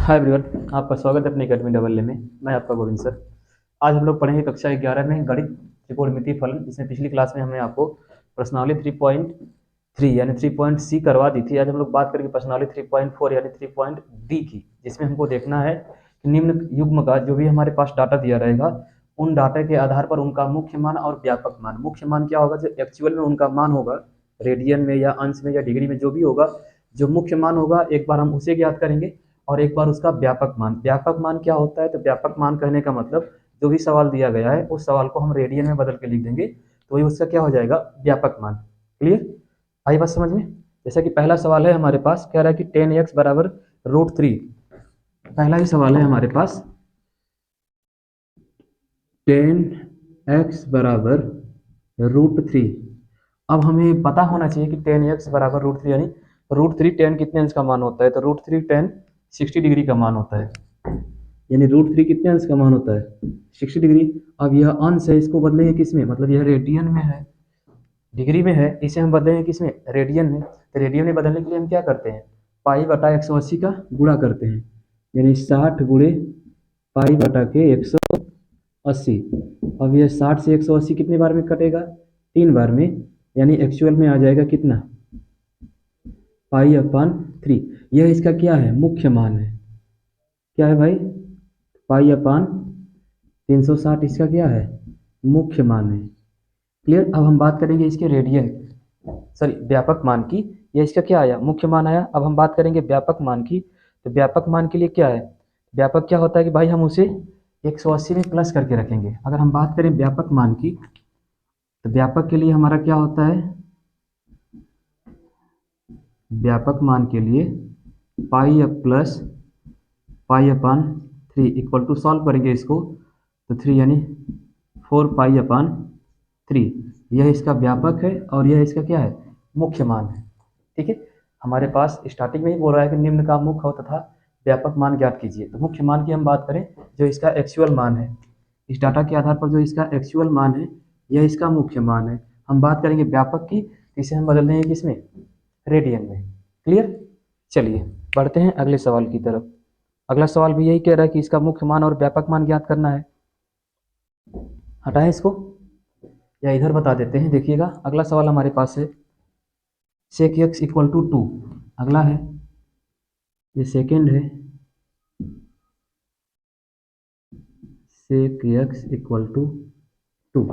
Hi everyone, आपका स्वागत है अपनी अकेडमी डबल ए में। मैं आपका गोविंद सर। आज हम लोग पढ़ेंगे कक्षा 11 में गणित त्रिकोणमितीय फलन, जिसमें पिछली क्लास में हमने आपको प्रश्नावली 3.3 यानी 3 सी करवा दी थी। आज हम लोग बात करेंगे प्रश्नावली 3.4 यानी 3 डी की, जिसमें हमको देखना है कि निम्न युग्म का जो भी हमारे पास डाटा दिया रहेगा, उन डाटा के आधार पर उनका मुख्य मान और व्यापक मान। मुख्य मान क्या होगा? जो एक्चुअल में उनका मान होगा, रेडियन में या अंश में या डिग्री में जो भी होगा, जो मुख्य मान होगा एक बार हम उसे ज्ञात करेंगे और एक बार उसका व्यापक मान। व्यापक मान क्या होता है? तो व्यापक मान कहने का मतलब जो भी सवाल दिया गया है उस सवाल को हम रेडियन में बदल के लिख देंगे, तो ये उसका क्या हो जाएगा? व्यापक मान। क्लियर? आई बात समझ में? जैसा कि पहला सवाल है हमारे पास, कह रहा है कि 10x बराबर √3। पहला ही सवाल है हमारे पास, 10x बराबर √3। अब हमें पता होना चाहिए कि 10x बराबर √3 यानी √3 10 कितने अंश का मान होता है? तो √3 10 60 डिग्री का मान होता है। यानी √3 कितने अंश का मान होता है? 60 डिग्री। अब यह अंश है, इसको बदलेंगे किस में? मतलब यह रेडियन में है, डिग्री में है, इसे हम बदलेंगे किस में? रेडियन में। तो रेडियन में बदलने के लिए हम क्या करते हैं? पाई बटा 180 का गुणा करते हैं, यानी 60 गुणे पाई बटा के 180। अब यह 60 से 180 कितने बार में कटेगा? 3 बार में, यानी एक्चुअल में आ जाएगा कितना? पाई/3। यह इसका क्या है? मुख्य मान है। क्या है भाई? पाई/360 इसका क्या है? मुख्य मान है। क्लियर? अब हम बात करेंगे इसके रेडियन, सॉरी व्यापक मान की। यह इसका क्या आया? मुख्य मान आया। अब हम बात करेंगे व्यापक मान की। तो व्यापक मान के लिए क्या है? व्यापक क्या होता है कि भाई हम उसे 180 में प्लस करके रखेंगे। अगर हम बात करें व्यापक मान की, तो व्यापक के लिए हमारा क्या होता है? व्यापक मान के लिए pi plus pi equal to, solve करेंगे इसको तो 3 यानी 4 पाई/3। यह इसका व्यापक है और यह इसका क्या है? मुख्य मान है। ठीक है, हमारे पास स्टार्टिंग में ही बोल रहा है कि निम्न का मुख्य हो तथा व्यापक मान ज्ञात कीजिए। तो मुख्य मान की हम बात करें, जो इसका एक्चुअल मान है, इस डाटा के आधार पर जो इसका एक्चुअल मान है यह इसका मुख्य मान है। हम बात करेंगे व्यापक की, तो इसे हम बदल देंगे किसमें? रेडियन में। क्लियर? चलिए बढ़ते हैं अगले सवाल की तरफ। अगला सवाल भी यही कह रहा है कि इसका मुख्य मान और व्यापक मान ज्ञात करना है। हटाएं इसको या इधर बता देते हैं। देखिएगा अगला सवाल हमारे पास है, sec x इक्वल टू 2। अगला है, ये सेकेंड है, sec x इक्वल टू 2।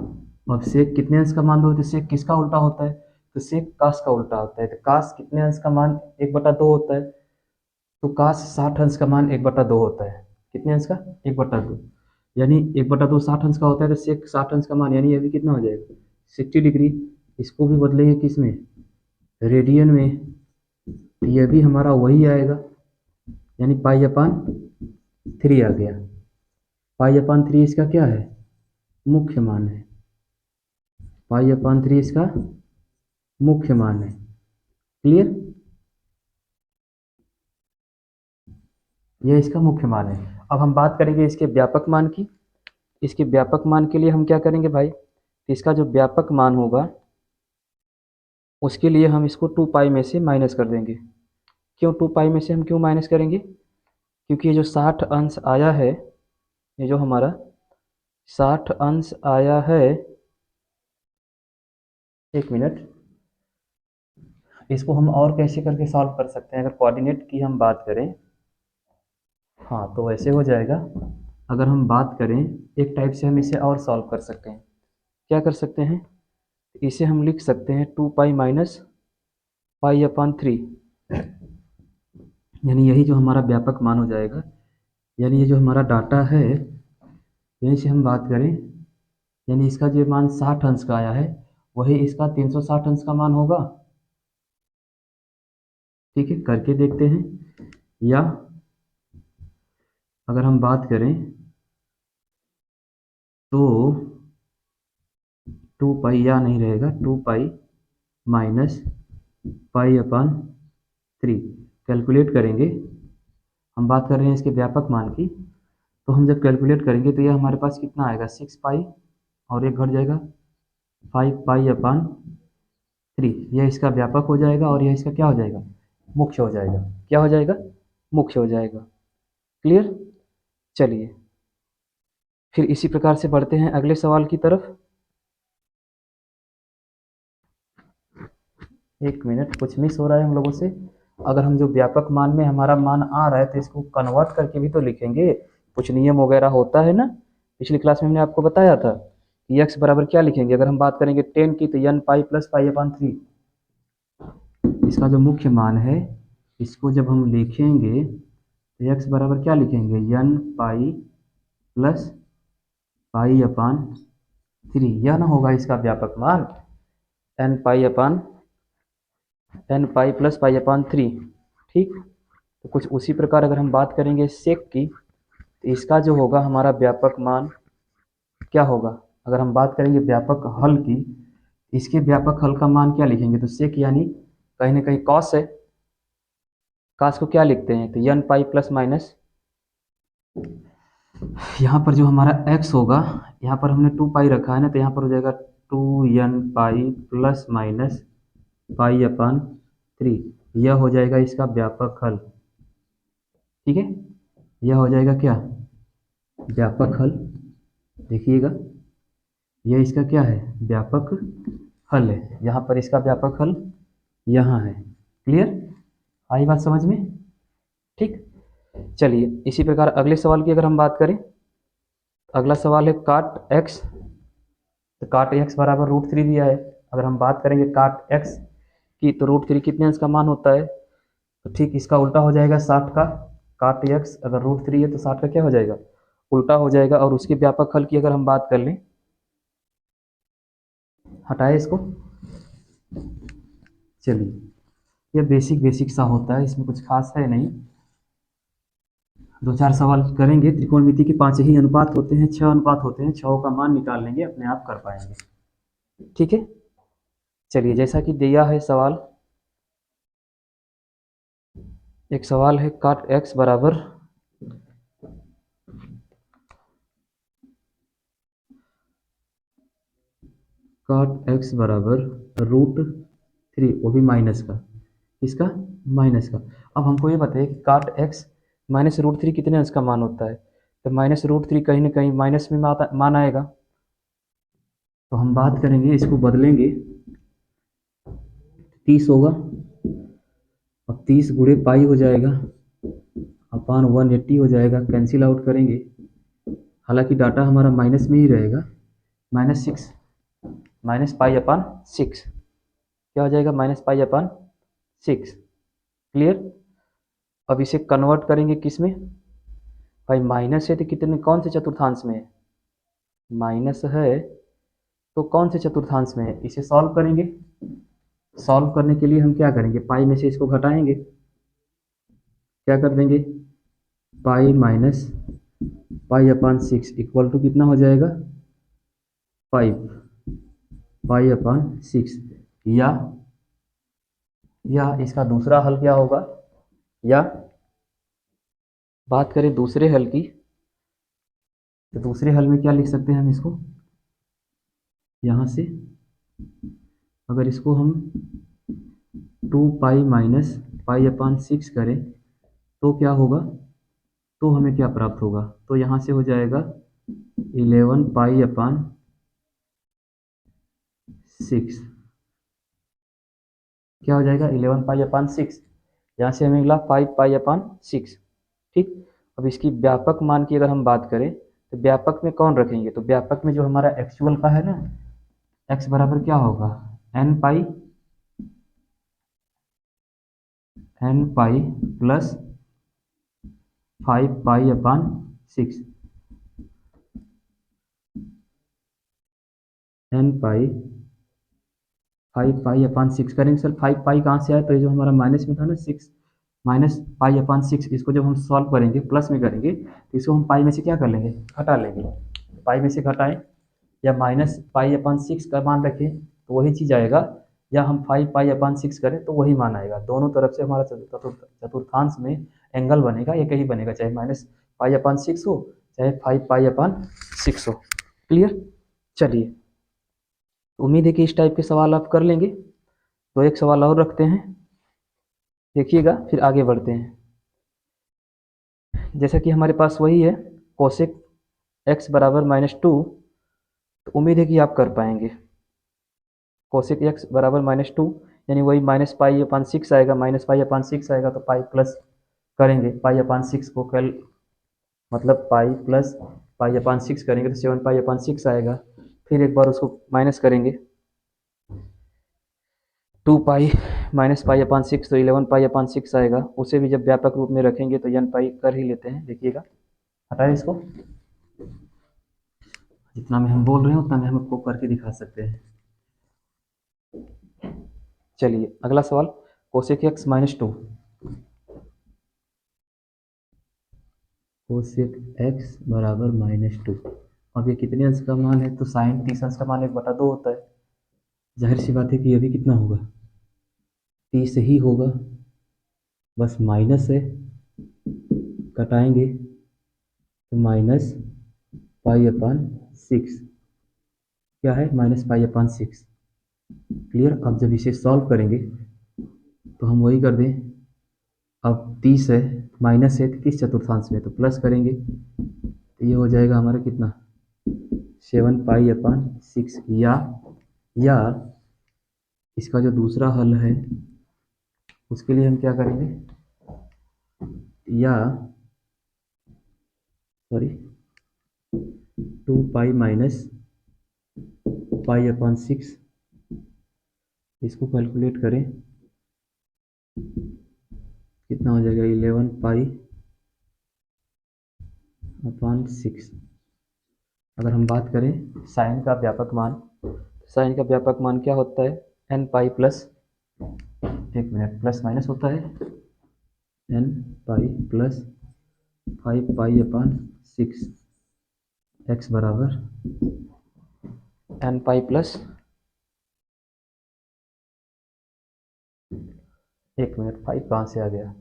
अब sec कितने अंश का मान दो? तो sec किसका उल्टा होता है? तो sec cos का उल्टा होता है। तो cos कितने अंश का मान? 1/2 होता है। तो cos 60 अंश का मान 1/2 होता है। कितने अंश का? 1/2। यानी 1/2 60 अंश का होता है, तो sec 60 अंश का मान यानी अभी कितना हो जाएगा? 60 डिग्री। इसको भी बदलेंगे किस में? रेडियन में। तो यह भी हमारा वही आएगा, यानी पाई/3 आ गया। पाई/3 इसका क्या है? मुख्य मान है। पाई/3 इसका मुख्य मान है। क्लियर? यह इसका मुख्य मान है। अब हम बात करेंगे इसके व्यापक मान की। इसके व्यापक मान के लिए हम क्या करेंगे भाई? इसका जो व्यापक मान होगा उसके लिए हम इसको 2 पाई में से माइनस कर देंगे। क्यों 2 पाई में से हम क्यों माइनस करेंगे? क्योंकि ये जो 60 अंश आया है, ये जो हमारा 60 अंश आया है, एक मिनट, इसको हम और कैसे करके सॉल्व कर सकते हैं? अगर कोऑर्डिनेट की हम बात करें, हाँ तो ऐसे हो जाएगा। अगर हम बात करें एक टाइप से हम इसे और सॉल्व कर सकते हैं। क्या कर सकते हैं? इसे हम लिख सकते हैं 2 पाई माइनस पाई/3, यानी यही जो हमारा व्यापक मान हो जाएगा। यानी ये जो हमारा डाटा है, यहीं से हम बात करें, यानी इसका जो मान 60 अंश का आया है वही इसका 360 अंश का मान होगा। ठीक है, करके देखते हैं। या अगर हम बात करें तो 2 पाई या नहीं रहेगा, 2 पाई माइनस पाई/3 कैलकुलेट करेंगे। हम बात कर रहे हैं इसके व्यापक मान की, तो हम जब कैलकुलेट करेंगे तो यह हमारे पास कितना आएगा? 6 पाई और एक घट जाएगा 5 पाई/3। यह इसका व्यापक हो जाएगा और यह इसका क्या हो जाएगा? मुख्य हो जाएगा। क्या हो जाएगा? मुख्य हो जाएगा। क्लियर। चलिए फिर इसी प्रकार से बढ़ते हैं अगले सवाल की तरफ। एक मिनट, कुछ मिस हो रहा है हम लोगों से। अगर हम जो व्यापक मान में हमारा मान आ रहा है तो इसको कन्वर्ट करके भी तो लिखेंगे, कुछ नियम वगैरह होता है ना। पिछली क्लास में हमने आपको बताया था कि x बराबर क्या लिखेंगे। अगर हम बात करेंगे 10 की तो n pi plus pi upon 3, इसका जो मुख्य मान है इसको जब हम लिखेंगे तो x बराबर क्या लिखेंगे, n pi plus pi upon 3, यह ना होगा इसका व्यापक मान, n pi plus pi upon 3। ठीक, तो कुछ उसी प्रकार अगर हम बात करेंगे सेक की तो इसका जो होगा हमारा व्यापक मान क्या होगा। अगर हम बात करेंगे व्यापक हल की, इसके व्यापक हल का मान क्या लिखेंगे, तो सेक यानी कहीं ना कहीं कॉस है। कॉस को क्या लिखते हैं, तो n पाई प्लस माइनस, यहाँ पर जो हमारा x होगा, यहाँ पर हमने 2 पाई रखा है ना, तो यहाँ पर हो जाएगा 2n पाई प्लस माइनस पाई अपॉन 3, यह हो जाएगा इसका व्यापक हल। ठीक है, यह हो जाएगा क्या, व्यापक हल। देखिएगा यह इसका क्या है, व्यापक हल है। यहाँ पर इसका व्यापक हल यहाँ है। क्लियर, आई बात समझ में। ठीक, चलिए इसी प्रकार अगले सवाल की अगर हम बात करें, अगला सवाल है काट एक्स, तो काट एक्स बराबर √3 दिया है। अगर हम बात करेंगे काट एक्स की तो √3 कितने अंश का मान होता है, तो ठीक इसका उल्टा हो जाएगा 60 का। काट एक्स अगर √3 है तो 60 का क्या हो जाएगा, उल्टा हो जाएगा। और उसके व्यापक हल की अगर हम बात कर लें, हटाए इसको, चलिए यह बेसिक सा होता है, इसमें कुछ खास है नहीं। 2-4 सवाल करेंगे। त्रिकोणमिति के 5 ही अनुपात होते हैं, 6 अनुपात होते हैं, 6 का मान निकाल लेंगे, अपने आप कर पाएंगे। ठीक है, चलिए जैसा कि दिया है सवाल, एक सवाल है काट एक्स बराबर √3, वो भी माइनस का, इसका माइनस का। अब हमको ये बताइए कि काट एक्स माइनस √3 कितने अंश का मान होता है, तो माइनस √3 कहीं ना कहीं माइनस में मान आएगा। तो हम बात करेंगे, इसको बदलेंगे, 30 होगा। अब 30 गुणे पाई हो जाएगा अपॉन 180 हो जाएगा, कैंसिल आउट करेंगे। हालांकि डाटा हमारा माइनस में ही रहेगा, -6 माइनस पाई अपॉन 6, क्या हो जाएगा, -पाई/6। क्लियर। अब इसे कन्वर्ट करेंगे किस में, भाई माइनस है तो कितने, कौन से चतुर्थांश में है, माइनस है तो कौन से चतुर्थांश में है, इसे सॉल्व करेंगे। सॉल्व करने के लिए हम क्या करेंगे, पाई में से इसको घटाएंगे, क्या कर देंगे, पाई माइनस पाई/6 इक्वल टू कितना हो जाएगा, 5 पाई/6। या इसका दूसरा हल क्या होगा, या बात करें दूसरे हल की, तो दूसरे हल में क्या लिख सकते हैं हम इसको, यहाँ से अगर इसको हम 2 पाई माइनस पाई/6 करें तो क्या होगा, तो हमें क्या प्राप्त होगा, तो यहाँ से हो जाएगा 11 पाई/6, क्या हो जाएगा 11 पाई/6, यहाँ से हमें मिला 5 पाई/6। ठीक, अब इसकी व्यापक मान की अगर हम बात करें तो व्यापक में कौन रखेंगे, तो व्यापक में जो हमारा एक्चुअल का है ना, x बराबर क्या होगा, n पाई प्लस 5 पाई/6, n पाई 5 पाई/6 करेंगे। सर 5 पाई कहाँ से आया, तो ये जो हमारा माइनस में था ना 6, -पाई/6, इसको जब हम सॉल्व करेंगे प्लस में करेंगे तो इसको हम पाई में से क्या कर लेंगे, घटा लेंगे। पाई में से घटाएं या -पाई/6 का मान रखें तो वही चीज़ आएगा, या हम 5 पाई/6 करें तो वही मान आएगा। दोनों तरफ से हमारा चतुर्थांश में एंगल बनेगा, एक ही बनेगा, चाहे -पाई/6 हो चाहे 5 पाई/6 हो। क्लियर। चलिए उम्मीद है कि इस टाइप के सवाल आप कर लेंगे। तो एक सवाल और रखते हैं, देखिएगा फिर आगे बढ़ते हैं। जैसा कि हमारे पास वही है कोसेक x बराबर -2, तो उम्मीद है कि आप कर पाएंगे। कोसेक x बराबर -2 यानी वही -π/6 आएगा, -π/6 आएगा तो पाई प्लस करेंगे, π/6 को कल मतलब पाई प्लस π/6 करेंगे तो 7π/6 आएगा। फिर एक बार उसको माइनस करेंगे, 2π माइनस π/6 तो 11π/6 आएगा। उसे भी जब व्यापक रूप में रखेंगे तो n पाई कर ही लेते हैं। देखिएगा, हटाए इसको, जितना में हम बोल रहे हैं उतना में हम आपको करके दिखा सकते हैं। चलिए अगला सवाल, कोसेक x -2, कोसेक x बराबर -2। अब ये कितने अंश का मान है, तो साइन 30 अंश का मान 1/2 होता है। जाहिर सी बात है कि ये भी कितना होगा, 30 ही होगा। बस माइनस है, कटाएंगे तो -π/6 क्या है, -π/6। क्लियर। अब जब इसे सॉल्व करेंगे तो हम वही कर दें, अब 30 है, माइनस है 30 चतुर्थांश में, तो प्लस करेंगे तो ये हो जाएगा हमारा कितना, 7π/6। या इसका जो दूसरा हल है उसके लिए हम क्या करेंगे, या सॉरी 2π माइनस π/6, इसको कैलकुलेट करें कितना हो जाएगा, 11π/6। अगर हम बात करें साइन का व्यापक मान, साइन का व्यापक मान क्या होता है, n पाई प्लस, एक मिनट, प्लस माइनस होता है, n पाई प्लस 5π/6 x बराबर n पाई प्लस, एक मिनट, 5 कहाँ से आ गया,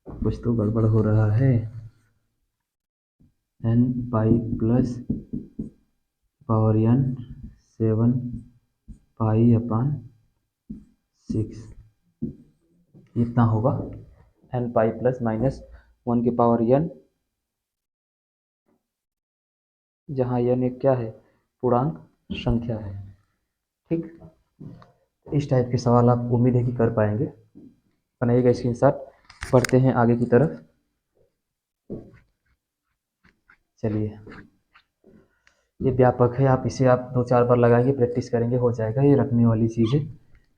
कुछ तो गड़बड़ हो रहा है। n pi plus power n 7π/6 इतना होगा, n पाई प्लस माइनस 1 की पावर n, जहाँ n एक क्या है, पूर्णांक संख्या है। ठीक, इस टाइप के सवाल आप उम्मीद है कि कर पाएंगे। बनाइएगा स्क्रीनशॉट। पढ़ते हैं आगे की तरफ। चलिए, ये व्यापक है, आप इसे आप 2-4 बार लगाएंगे, प्रैक्टिस करेंगे, हो जाएगा। ये रखने वाली चीज़ है,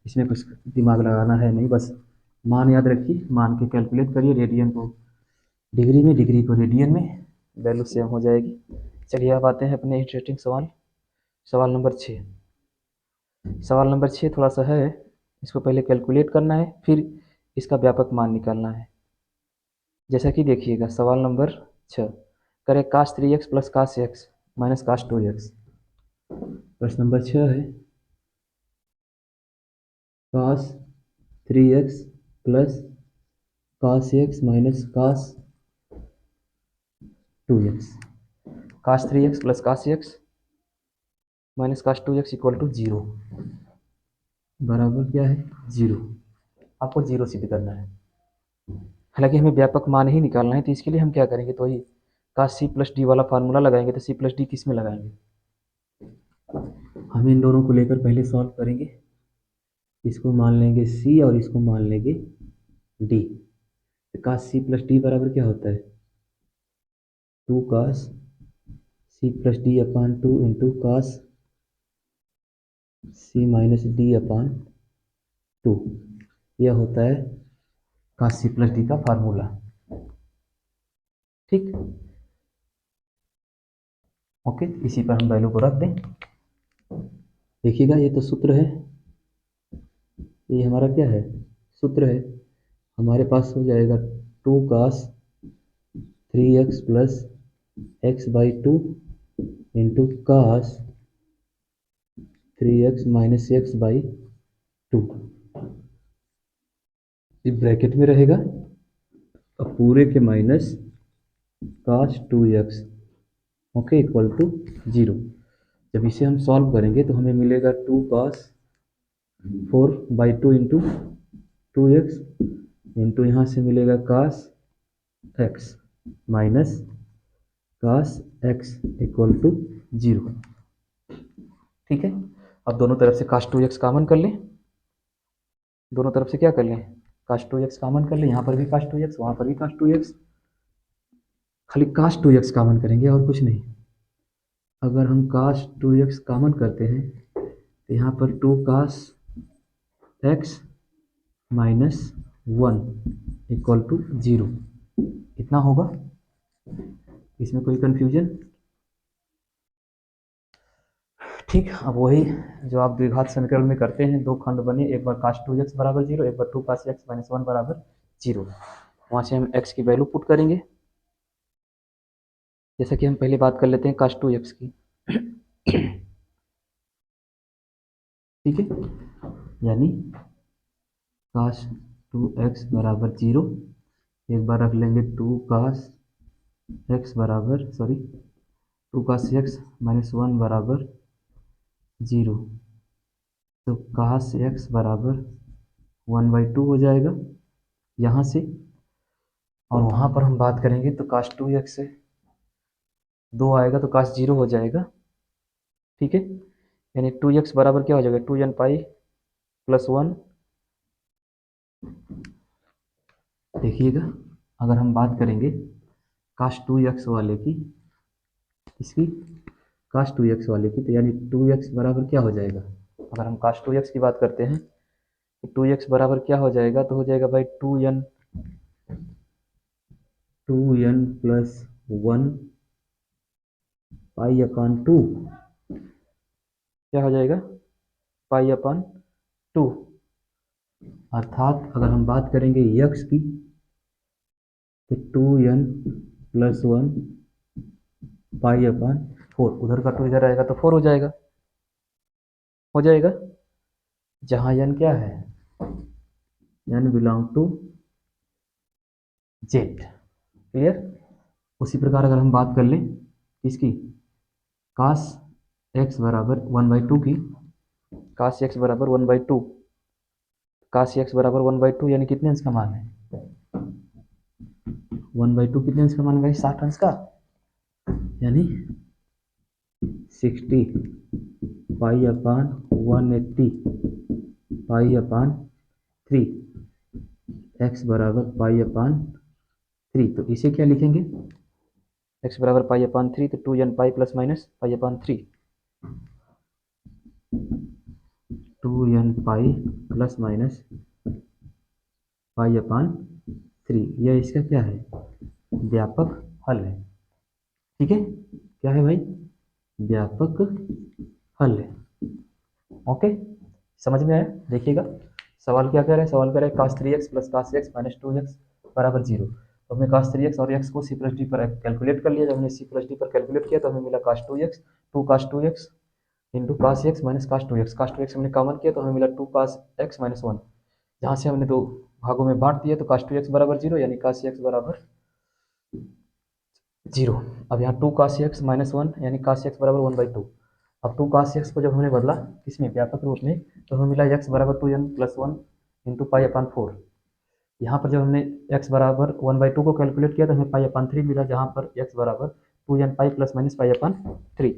इसमें कुछ दिमाग लगाना है नहीं, बस मान याद रखिए, मान के कैलकुलेट करिए, रेडियन को डिग्री में, डिग्री को रेडियन में, वैल्यू सेम हो जाएगी। चलिए अब आते हैं अपने इंटरेस्टिंग सवाल, सवाल नंबर 6। सवाल नंबर 6 थोड़ा सा है, इसको पहले कैलकुलेट करना है, फिर इसका व्यापक मान निकालना है। जैसा कि देखिएगा, सवाल नंबर 6 करें cos 3x plus cos x minus cos 2x। प्रश्न नंबर 6 है cos 3x plus cos x minus cos 2x। cos 3x plus cos x minus cos 2x equal to 0, बराबर क्या है, 0। आपको 0 सिद्ध करना है। हालांकि हमें व्यापक मान ही निकालना है, तो इसके लिए हम क्या करेंगे, तो वही cos c प्लस डी वाला फार्मूला लगाएंगे। तो c प्लस डी किस में लगाएंगे, हम इन दोनों को लेकर पहले सॉल्व करेंगे। इसको मान लेंगे c और इसको मान लेंगे d। तो cos c प्लस डी बराबर क्या होता है, 2 cos c plus D upon 2 into cos c minus D upon 2। यह होता है cos c प्लस डी का फार्मूला। ठीक, ओके, इसी पर हम वैल्यू को रख दें। देखिएगा, ये तो सूत्र है, ये हमारा क्या है, सूत्र है। हमारे पास हो जाएगा 2 cos 3x plus x/2 into cos 3x minus x/2। ये ब्रैकेट में रहेगा और पूरे के minus cos 2x, okay, equal to 0। जब इसे हम सॉल्व करेंगे तो हमें मिलेगा 2 cos 4/2 इंटू 2x इंटू यहाँ से मिलेगा cos x minus cos x equal to 0। ठीक है, अब दोनों तरफ से cos 2x कॉमन कर लें, दोनों तरफ से क्या कर लें, cos 2x कॉमन कर लें, यहाँ पर भी cos 2x, वहाँ पर भी cos 2x, खाली cos 2x कॉमन करेंगे और कुछ नहीं। अगर हम cos 2x कॉमन करते हैं तो यहाँ पर 2 cos x minus 1 equal to 0, इतना होगा। इसमें कोई कन्फ्यूजन? ठीक, अब वही जो आप द्विघात समीकरण में करते हैं, दो खंड बने, एक बार cos 2x बराबर 0, एक बार 2 cos x माइनस 1 बराबर 0। वहाँ से हम x की वैल्यू पुट करेंगे, जैसा कि हम पहले बात कर लेते हैं cos 2x की। ठीक है, यानी cos 2x बराबर 0, एक बार रख लेंगे 2 cos x बराबर 2 cos x माइनस 1 बराबर 0, तो cos x बराबर 1/2 हो जाएगा यहाँ से, और वहाँ पर हम बात करेंगे तो cos 2x से 2 आएगा तो cos 0 हो जाएगा। ठीक है, यानी 2x बराबर क्या हो जाएगा, 2n पाई प्लस 1। देखिएगा, अगर हम बात करेंगे cos 2x वाले की, इसकी cos 2x वाले की, तो यानी 2x बराबर क्या हो जाएगा, अगर हम cos 2x की बात करते हैं तो 2x बराबर क्या हो जाएगा, तो हो जाएगा भाई 2n प्लस 1 पाई अपॉन 2, क्या हो जाएगा, पाई अपॉन 2। अर्थात अगर हम बात करेंगे x की तो 2n प्लस 1 पाई अपॉन 4, उधर का 2 इधर आएगा तो 4 हो जाएगा, जहाँ n क्या है, n belong to z। Clear? उसी प्रकार अगर हम बात कर लें इसकी cos x बराबर 1/2 की, cos x बराबर 1/2, cos x बराबर 1/2 यानी कितने अंश का मान है, 1/2 कितने अंश का मान है भाई, 60 अंश का, यानी 60 pi upon 180 pi upon 3, x बराबर पाई अपॉन 3। तो इसे क्या लिखेंगे, x बराबर पाई अपॉन 3, तो 2n पाई plus minus pi upon 3, 2n पाई प्लस माइनस पाई अपॉन 3, यह इसका क्या है, व्यापक हल है। ठीक है, क्या है भाई, व्यापक हल है। ओके, समझ में आया? देखिएगा, सवाल क्या कह रहा है, सवाल कह रहा है cos 3x plus cos x minus 2x बराबर 0। तो हमने cos 3x और x को c प्लस डी पर कैलकुलेट कर लिया, जब हमने c प्लस डी पर कैलकुलेट किया तो हमें मिला cos 2x, 2 cos 2x into cos x minus cos 2x, cos 2x हमने कॉमन किया तो हमें मिला 2 cos x माइनस 1, जहाँ से हमने दो भागों में बांट दिया तो cos 2x बराबर 0, यानी cos x बराबर 0। अब यहाँ 2 cos x माइनस 1 यानी cos x बराबर 1/2। अब 2 cos x को जब हमने बदला किसमें, व्यापक रूप में, तो हमें मिला x बराबर 2n plus 1 into pi upon 4। यहाँ पर जब हमने x बराबर 1/2 को कैलकुलेट किया तो हमें पाई अपॉन 3 मिला, जहाँ पर x बराबर 2n पाई प्लस माइनस पाई अपॉन 3।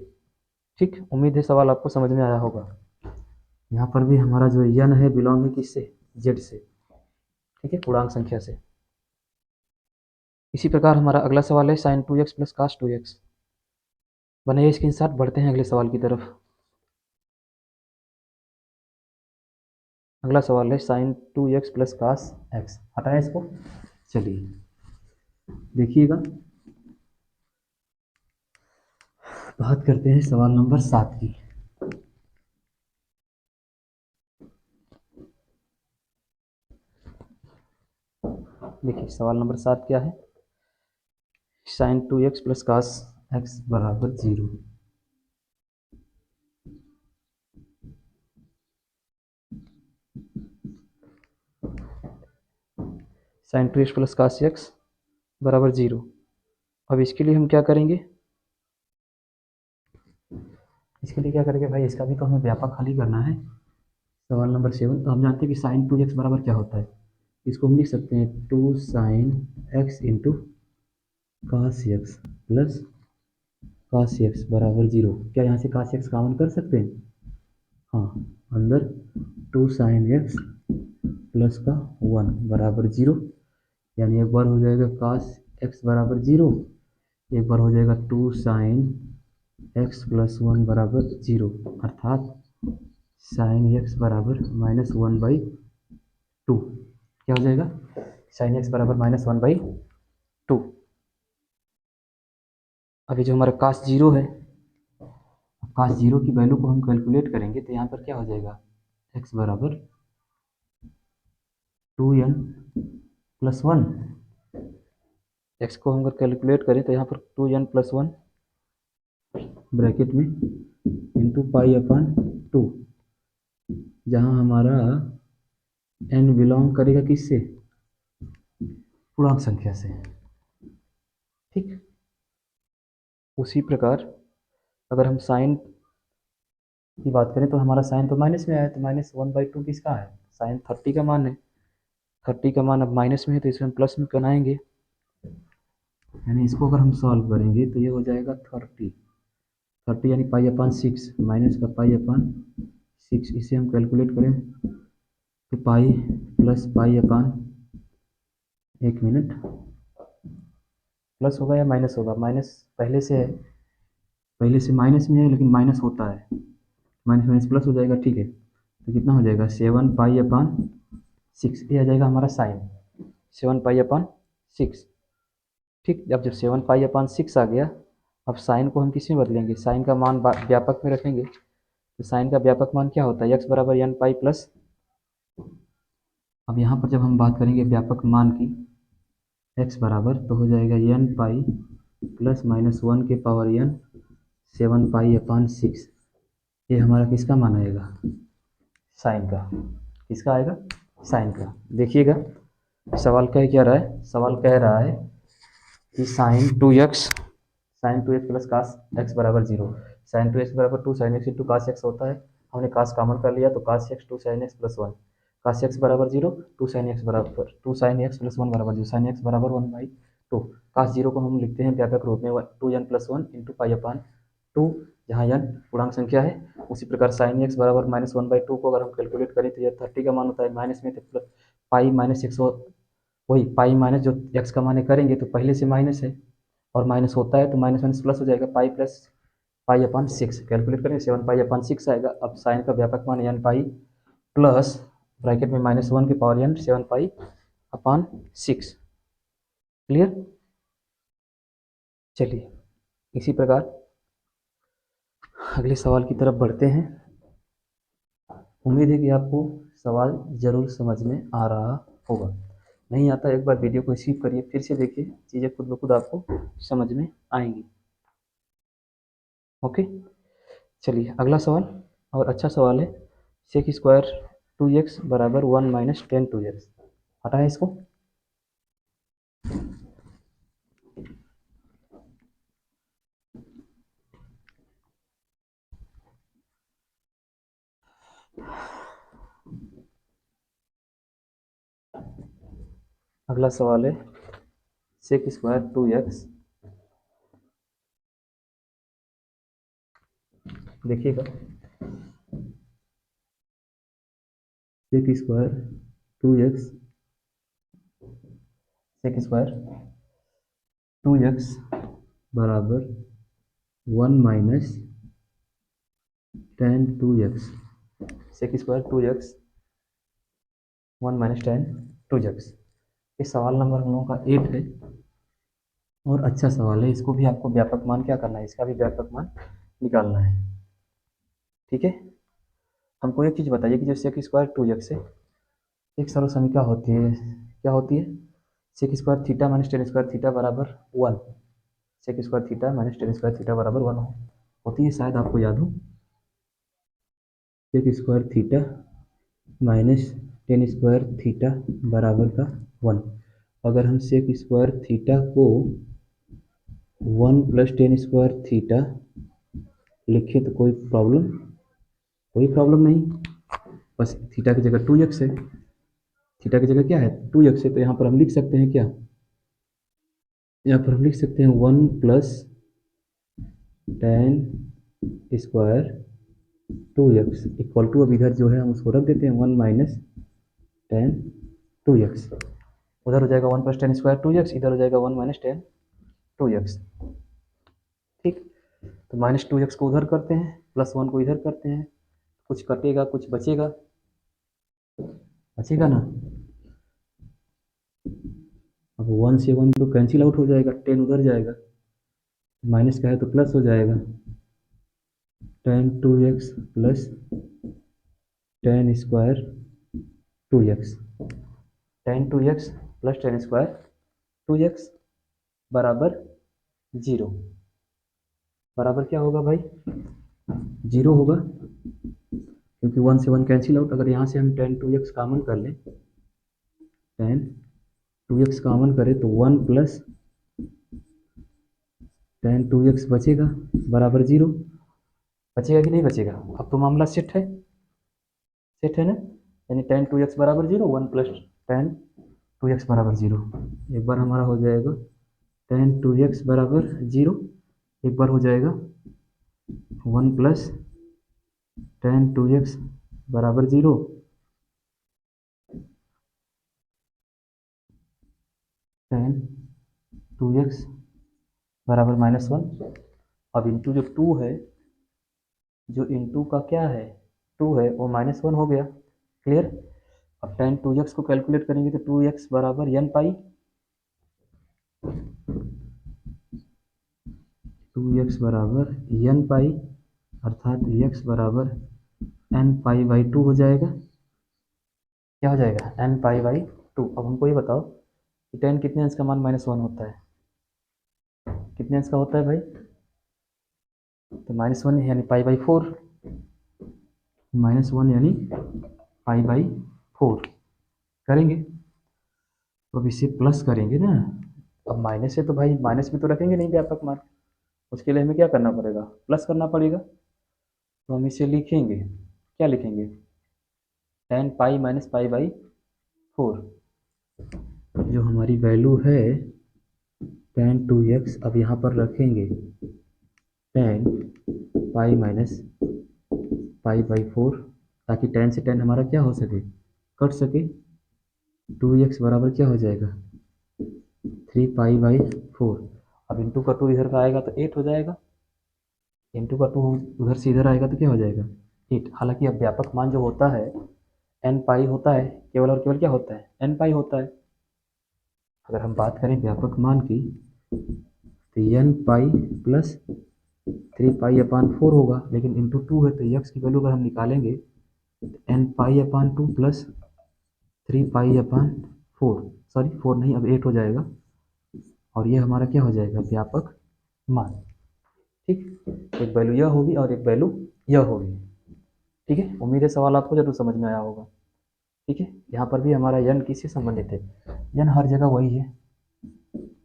ठीक, उम्मीद है सवाल आपको समझ में आया होगा। यहाँ पर भी हमारा जो n है बिलोंग है किससे, z से। ठीक है, पूर्णांक संख्या से। इसी प्रकार हमारा अगला सवाल है sin 2x plus cos 2x। बनाइए स्क्रीनशॉट, बढ़ते हैं अगले सवाल की तरफ। अगला सवाल है sin 2x plus cos x। हटाएं इसको, चलिए देखिएगा, बात करते हैं सवाल नंबर 7 की। देखिए सवाल नंबर 7 क्या है, sin 2x plus cos x बराबर 0। sin 2x plus cos x बराबर 0। अब इसके लिए हम क्या करेंगे, इसके लिए क्या करेंगे भाई, इसका भी तो हमें व्यापक हल ही करना है। सवाल नंबर 7, तो हम जानते हैं कि sin 2x बराबर क्या होता है, इसको हम लिख सकते हैं 2 sin x into cos x plus cos x बराबर 0। क्या यहाँ से cos x कॉमन कर सकते हैं? हाँ, अंदर 2 sin x प्लस का 1 बराबर 0, यानी एक बार हो जाएगा cos x बराबर 0, एक बार हो जाएगा 2 sin x प्लस 1 बराबर 0, अर्थात sin x बराबर -1/2। क्या हो जाएगा? sin x बराबर -1/2। अभी जो हमारा cos 0 है, cos 0 की वैल्यू को हम कैलकुलेट करेंगे तो यहाँ पर क्या हो जाएगा? x बराबर 2n प्लस 1। x को हम अगर कैलकुलेट करें तो यहाँ पर 2n प्लस 1 ब्रैकेट में इंटू पाई अपॉन 2, जहाँ हमारा n बिलोंग करेगा किससे? पूर्णांक संख्या से। ठीक, उसी प्रकार अगर हम साइन की बात करें तो हमारा साइन तो माइनस में आया, तो -1/2 किसका है? साइन 30 का मान है। 30 का मान अब माइनस में है तो इसे हम प्लस में बनाएंगे, यानी इसको अगर हम सॉल्व करेंगे तो ये हो जाएगा 30 यानी पाई अपॉन 6 माइनस का पाई अपॉन 6, इसे हम कैलकुलेट करें तो पाई प्लस पाई अपॉन, एक मिनट, प्लस होगा या माइनस होगा? माइनस पहले से है, पहले से माइनस में है लेकिन माइनस होता है, माइनस माइनस प्लस हो जाएगा। ठीक है, तो कितना हो जाएगा? 7 पाई अपॉन 6, ये आ जाएगा हमारा साइन 7 पाई अपॉन 6। ठीक, अब जब 7 पाई अपॉन 6 आ गया, अब साइन को हम किस में बदलेंगे? साइन का मान व्यापक में रखेंगे, तो साइन का व्यापक मान क्या होता है? x बराबर n पाई प्लस, अब यहाँ पर जब हम बात करेंगे व्यापक मान की, x बराबर तो हो जाएगा n पाई प्लस -1 के पावर n 7 पाई अपॉन 6। ये हमारा किसका मान आएगा? साइन का। किसका आएगा? साइन का। देखिएगा सवाल कह क्या रहा है? सवाल कह रहा है कि sin two x plus cos x बराबर 0, साइन टू एक्स बराबर 2 sin x into cos x होता है। हमने कास कॉमन कर लिया तो cos x 2 sin x plus 1, cos x बराबर 0, 2 साइन एक्स बराबर 2 साइन एक्स प्लस 1 बराबर 0, साइन एक्स बराबर 1/2। कास 0 को हम लिखते हैं व्यापक रूप में 2n plus 1 into pi upon 2, जहाँ n पूर्णांक संख्या है। उसी प्रकार साइन एक्स बराबर -1/2 को अगर हम कैलकुलेट करें तो यह 30 का मान होता है, माइनस में तो पाई माइनस एक्स, वही पाई माइनस जो एक्स का मान है करेंगे तो पहले से माइनस है और माइनस होता है तो माइनस माइनस प्लस हो जाएगा, pi plus pi upon 6 calculate करेंगे 7 पाई अपॉन 6 आएगा। अब साइन का व्यापक मान n पाई प्लस ब्रैकेट में -1 के power n 7 pi upon 6। Clear? चलिए इसी प्रकार अगले सवाल की तरफ बढ़ते हैं। उम्मीद है कि आपको सवाल जरूर समझ में आ रहा होगा। नहीं आता एक बार वीडियो को स्किप करिए, फिर से देखिए, चीज़ें खुद ब खुद आपको समझ में आएंगी। ओके, चलिए अगला सवाल और अच्छा सवाल है। सेक स्क्वायर 2x बराबर 1 माइनस टेन 2x, हटाए इसको। अगला सवाल है सेक स्क्वायर 2x, देखिएगा सेक square 2x, sec square 2x बराबर 1 minus tan 2x, sec square 2x 1 minus tan 2x। ये सवाल नंबर हम लोगों का 8 है और अच्छा सवाल है। इसको भी आपको व्यापक मान क्या करना है? इसका भी व्यापक मान निकालना है। ठीक है, हमको एक चीज़ बताइए कि जो सेक स्क्वायर 2x है, एक सरल समीकरण होती है, क्या होती है? Sec square theta minus tan square theta बराबर 1, sec square theta minus tan square theta बराबर 1 होती है, शायद आपको याद हो। Sec square theta minus tan square theta बराबर का 1। अगर हम सेक स्क्वायर थीटा को 1 प्लस टेन स्क्वायर थीटा लिखे तो कोई प्रॉब्लम नहीं, बस थीटा की जगह 2x है, थीटा की जगह क्या है? 2x है, तो यहाँ पर हम लिख सकते हैं क्या? यहाँ पर हम लिख सकते हैं 1 plus tan square 2x equal to, अब इधर जो है हम उसको रख देते हैं 1 माइनस टेन 2x, उधर हो जाएगा 1 प्लस टेन स्क्वायर 2x, इधर हो जाएगा 1 माइनस टेन 2x। ठीक, तो माइनस 2x को उधर करते हैं, प्लस 1 को इधर करते हैं, कुछ कटेगा कुछ बचेगा, बचेगा ना। अब 1 से 1 तो कैंसिल आउट हो जाएगा, 10 उधर जाएगा, माइनस का है तो प्लस हो जाएगा, ten 2x plus tan square 2x, ten 2x plus tan square 2x बराबर 0, बराबर क्या होगा भाई, 0 होगा, क्योंकि 1 से 1 कैंसिल आउट। अगर यहाँ से हम टेन 2x कॉमन कर लें, टेन 2x कॉमन करें तो 1 प्लस टेन 2x बचेगा बराबर 0, बचेगा कि नहीं बचेगा। अब तो मामला सेट है, सेट है ना, यानी टेन 2x बराबर 0, 1 प्लस टेन 2x बराबर 0। एक बार हमारा हो जाएगा टेन 2x बराबर 0, एक बार हो जाएगा 1 प्लस टेन 2x बराबर 0, टेन 2x बराबर -1। अब इंटू जो 2 है, जो इंटू का क्या है 2 है, वो -1 हो गया, क्लियर। अब टेन 2x को कैलकुलेट करेंगे तो 2x बराबर n पाई, 2x बराबर n पाई, अर्थात x बराबर n पाई बाई 2 हो जाएगा। क्या हो जाएगा, n पाई बाई 2। अब हमको ये बताओ कि टेन कितने अंश का मान -1 होता है, कितने अंश का होता है भाई, तो -1 यानी पाई बाई 4, -1 यानी पाई बाई 4 करेंगे, तो अब इसे प्लस करेंगे ना। अब माइनस है तो भाई माइनस में तो रखेंगे नहीं व्यापक मान, उसके लिए हमें क्या करना पड़ेगा, प्लस करना पड़ेगा। तो हम इसे लिखेंगे, क्या लिखेंगे, ten pi minus pi by 4, जो हमारी वैल्यू है टेन 2x, अब यहाँ पर रखेंगे ten pi minus pi by 4, ताकि टेन से टेन हमारा क्या हो सके, कट सके। 2x बराबर क्या हो जाएगा, 3 पाई बाई 4। अब इंटू का 2 इधर का आएगा तो 8 हो जाएगा, इंटू का 2 उधर से इधर आएगा तो क्या हो जाएगा 8। हालांकि अब व्यापक मान जो होता है एन पाई होता है, केवल और केवल क्या होता है, एन पाई होता है। अगर हम बात करें व्यापक मान की तो एन पाई प्लस 3 पाई अपान 4 होगा, लेकिन इंटू 2 है तो एक्स की वैल्यू अगर हम निकालेंगे तो एन पाई अपान 2 प्लस 3 पाई अपान 4, सॉरी 4 नहीं, अब 8 हो जाएगा, और ये हमारा क्या हो जाएगा, व्यापक मान। ठीक, एक वैल्यू यह होगी और एक वैल्यू यह होगी। ठीक है, उम्मीद है सवाल आपको जरूर समझ में आया होगा। ठीक है, यहाँ पर भी हमारा यन किससे संबंधित है, यन हर जगह वही है,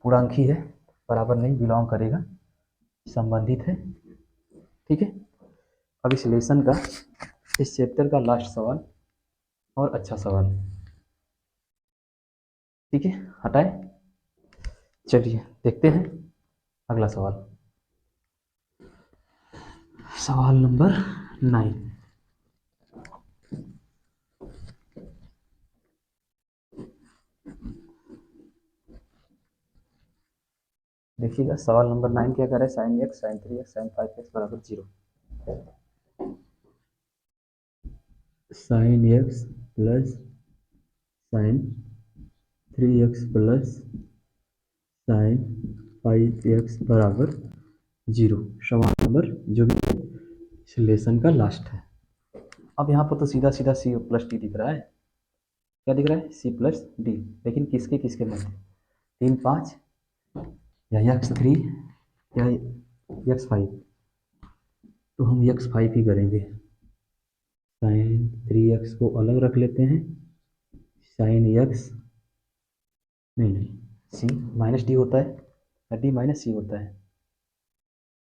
पूर्णांक ही है, बराबर नहीं बिलोंग करेगा, संबंधित है। ठीक है, अब इस लेसन का, इस चैप्टर का लास्ट सवाल और अच्छा सवाल। ठीक है, हटाए, चलिए देखते हैं अगला सवाल, सवाल नंबर 9। देखिएगा सवाल नंबर 9 क्या कर रहा है, sine x sign 3x sign 5x बराबर 0, sign x plus sign 3x plus sign 5x बराबर 0, सवाल नंबर जो भी इस लेसन का लास्ट है। अब यहाँ पर तो सीधा सीधा सी प्लस डी दिख रहा है, क्या दिख रहा है, सी प्लस डी, लेकिन किसके किसके मध्य, 3 5 या x3 या x5, तो हम x5 ही करेंगे। साइन 3x को अलग रख लेते हैं, साइन x नहीं नहीं, सी माइनस डी होता है या डी माइनस सी होता है,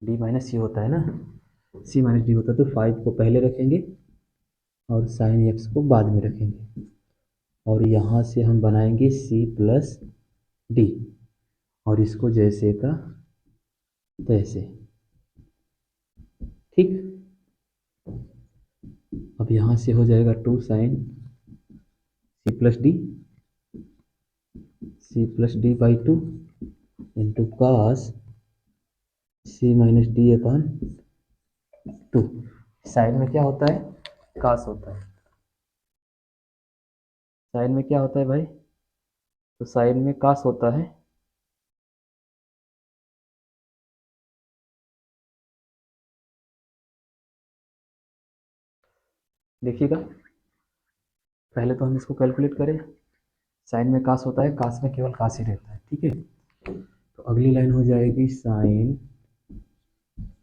डी माइनस सी होता है ना, सी माइनस डी होता है, तो 5 को पहले रखेंगे और साइन एक्स को बाद में रखेंगे, और यहाँ से हम बनाएंगे सी प्लस डी, और इसको जैसे का तैसे। ठीक, अब यहाँ से हो जाएगा 2 sign C+D/2 into cos C-D/2। Sign में क्या होता है? कॉस होता है। साइन में क्या होता है भाई? तो साइन में कॉस होता है। देखिएगा, पहले तो हम इसको कैलकुलेट करें। साइन में कास होता है, कास में केवल कास ही रहता है। ठीक है, तो अगली लाइन हो जाएगी साइन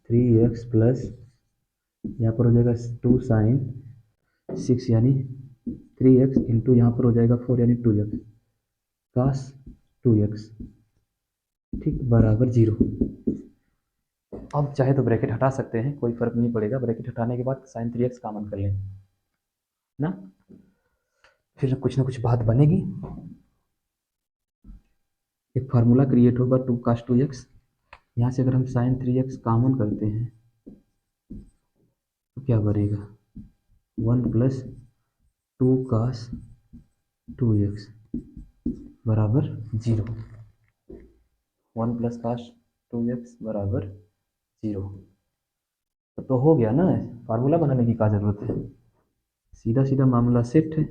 3x प्लस, यहाँ पर हो जाएगा 2 साइन 6 यानी 3x इंटू यहाँ पर हो जाएगा 4 यानी 2x कास 2x। ठीक, बराबर 0। अब चाहे तो ब्रैकेट हटा सकते हैं, कोई फर्क नहीं पड़ेगा। ब्रैकेट हटाने के बाद साइन 3x कॉमन कर लें ना, फिर कुछ ना कुछ बात बनेगी। एक फार्मूला क्रिएट होगा 2 cos 2x। यहाँ से अगर हम साइन 3x कॉमन करते हैं तो क्या बनेगा? 1 प्लस 2 cos 2x बराबर 0। 1 प्लस cos 2x बराबर 0। तो हो गया ना, फार्मूला बनाने की क्या जरूरत है? सीधा सीधा मामला सेट है।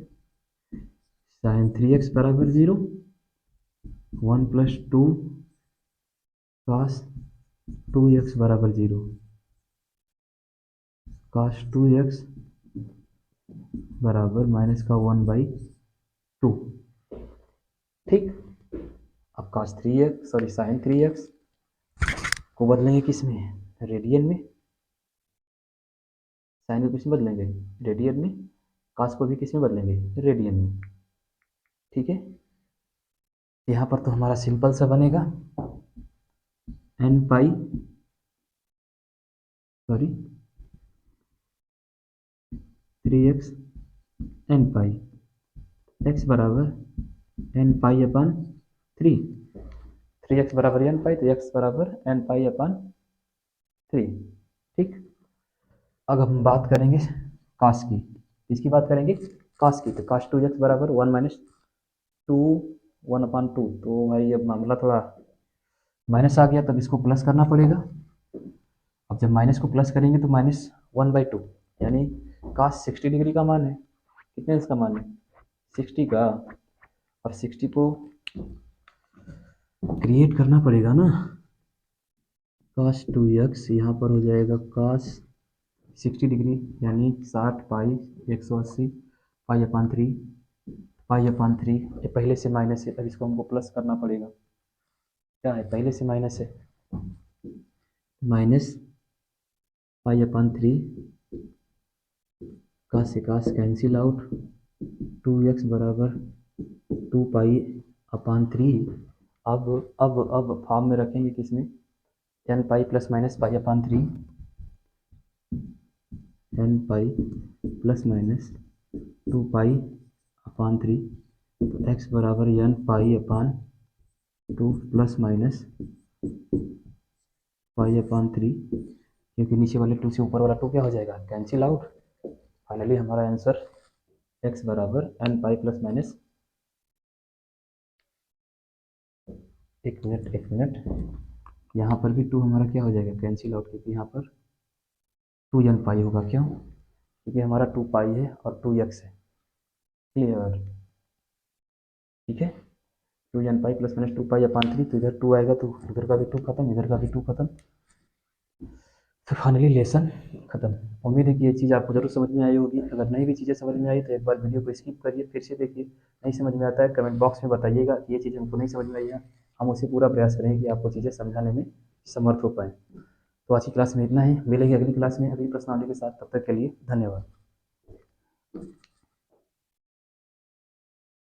साइन 3x बराबर 0, 1 प्लस 2 cos 2x बराबर 0, cos 2x बराबर माइनस का 1/2। ठीक, अब cos 3x sorry sine 3x को बदलेंगे किस में? रेडियन में। साइन को किस में बदलेंगे? रेडियन में। cos को भी किस में बदलेंगे? रेडियन में। ठीक है, यहाँ पर तो हमारा सिंपल सा बनेगा n पाई सॉरी 3x n पाई x बराबर n पाई अपन 3। 3x बराबर n पाई तो x बराबर n पाई अपन 3। ठीक, अब हम बात करेंगे कास की। किसकी बात करेंगे? कास की। तो कास 2x बराबर 1 माइनस 2 1/2। तो भाई अब मामला थोड़ा माइनस आ गया, तब इसको प्लस करना पड़ेगा। अब जब माइनस को प्लस करेंगे तो माइनस 1/2 यानी कास 60 डिग्री का मान है। कितने इसका मान है? 60 का। और 60 को क्रिएट करना पड़ेगा ना। कास 2x यहाँ पर हो जाएगा कास 60 डिग्री यानी 60 पाई 180 पाई/3 पाई/3। ये पहले से माइनस है, तब इसको हमको प्लस करना पड़ेगा। क्या है? पहले से माइनस है, माइनस पाई/3। कास से कास कैंसिल आउट। 2x बराबर 2 पाई/3। अब फॉर्म में रखेंगे किसमें? n pi plus minus pi, n pi plus minus 2 pi. तो x बराबर n pi plus minus pi, क्योंकि नीचे वाले 2 से ऊपर वाला 2 क्या हो जाएगा? Cancel out. फाइनली हमारा आंसर x बराबर n पाई प्लस माइनस, एक मिनट, यहाँ पर भी 2 हमारा क्या हो जाएगा? कैंसिल आउट, क्योंकि यहाँ पर 2n पाई होगा। क्यों? क्योंकि हमारा 2 पाई है और 2x है। क्लियर? ठीक है, 2n पाई प्लस माइनस 2 पाई/3। तो इधर 2 आएगा तो इधर का भी 2 खत्म, इधर का भी 2 खत्म। तो फाइनली लेसन खत्म। उम्मीद है कि ये चीज़ आपको जरूर समझ में आई होगी। अगर नई भी चीज़ें समझ में आई तो एक बार वीडियो को स्किप करिए, फिर से देखिए। नहीं समझ में आता है कमेंट बॉक्स में बताइएगा कि ये चीज़ हमको नहीं समझ में आई है। हम उसे पूरा प्रयास करेंगे कि आपको चीज़ें समझाने में समर्थ हो पाएँ। तो आज की क्लास में इतना ही, मिलेंगे अगली क्लास में अगली प्रश्नावली के साथ। तब तक के लिए धन्यवाद।